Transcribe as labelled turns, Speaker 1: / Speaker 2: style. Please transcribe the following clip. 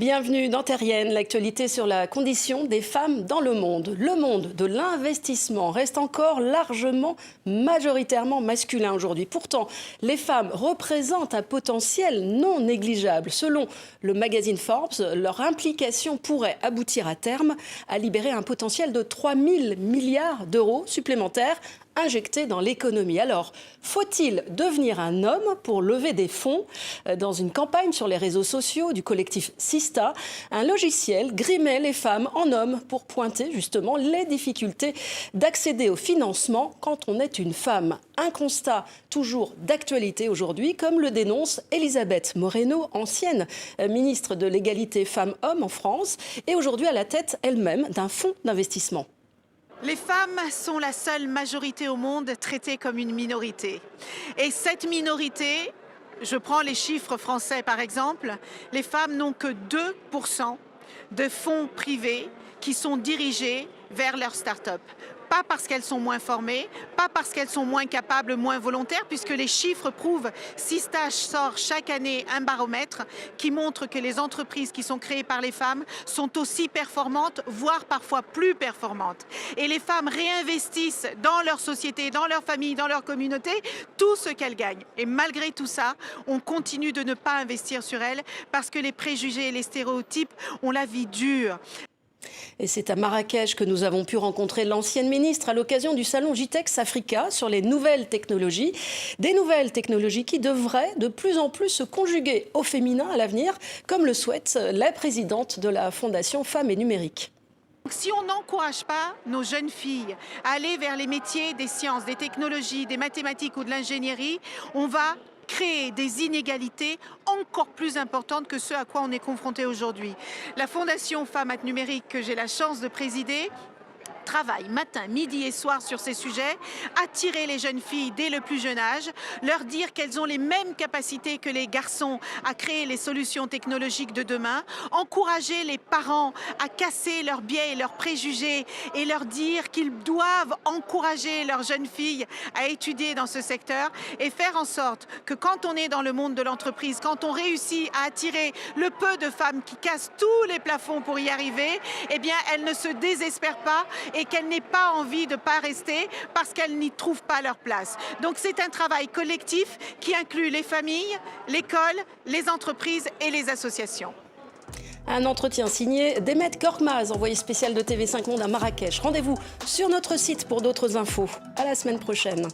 Speaker 1: Bienvenue dans Terrienne, l'actualité sur la condition des femmes dans le monde. Le monde de l'investissement reste encore largement, majoritairement masculin aujourd'hui. Pourtant, les femmes représentent un potentiel non négligeable. Selon le magazine Forbes, leur implication pourrait aboutir à terme à libérer un potentiel de 3 000 milliards d'euros supplémentaires injectés dans l'économie. Alors, faut-il devenir un homme pour lever des fonds? Dans une campagne sur les réseaux sociaux du collectif Sista, un logiciel grimait les femmes en hommes pour pointer justement les difficultés d'accéder au financement quand on est une femme. Un constat toujours d'actualité aujourd'hui, comme le dénonce Elisabeth Moreno, ancienne ministre de l'égalité femmes-hommes en France, et aujourd'hui à la tête elle-même d'un fonds d'investissement.
Speaker 2: Les femmes sont la seule majorité au monde traitée comme une minorité. Et cette minorité, je prends les chiffres français par exemple, les femmes n'ont que 2% de fonds privés qui sont dirigés vers leurs start-up. Pas parce qu'elles sont moins formées, pas parce qu'elles sont moins capables, moins volontaires, puisque les chiffres prouvent, Sista sort chaque année un baromètre qui montre que les entreprises qui sont créées par les femmes sont aussi performantes, voire parfois plus performantes. Et les femmes réinvestissent dans leur société, dans leur famille, dans leur communauté, tout ce qu'elles gagnent. Et malgré tout ça, on continue de ne pas investir sur elles parce que les préjugés et les stéréotypes ont la vie dure.
Speaker 1: Et c'est à Marrakech que nous avons pu rencontrer l'ancienne ministre à l'occasion du salon GITEX Africa sur les nouvelles technologies. Des nouvelles technologies qui devraient de plus en plus se conjuguer au féminin à l'avenir, comme le souhaite la présidente de la Fondation Femmes et Numérique.
Speaker 2: Si on n'encourage pas nos jeunes filles à aller vers les métiers des sciences, des technologies, des mathématiques ou de l'ingénierie, on va créer des inégalités encore plus importantes que ce à quoi on est confronté aujourd'hui. La Fondation Femmes et Numérique, que j'ai la chance de présider, travaille matin, midi et soir sur ces sujets, attirer les jeunes filles dès le plus jeune âge, leur dire qu'elles ont les mêmes capacités que les garçons à créer les solutions technologiques de demain, encourager les parents à casser leurs biais et leurs préjugés et leur dire qu'ils doivent encourager leurs jeunes filles à étudier dans ce secteur et faire en sorte que quand on est dans le monde de l'entreprise, quand on réussit à attirer le peu de femmes qui cassent tous les plafonds pour y arriver, eh bien elles ne se désespèrent pas et qu'elles n'aient pas envie de ne pas rester parce qu'elles n'y trouvent pas leur place. Donc c'est un travail collectif qui inclut les familles, l'école, les entreprises et les associations.
Speaker 1: Un entretien signé Demet Korkmaz, envoyé spécial de TV5 Monde à Marrakech. Rendez-vous sur notre site pour d'autres infos. À la semaine prochaine.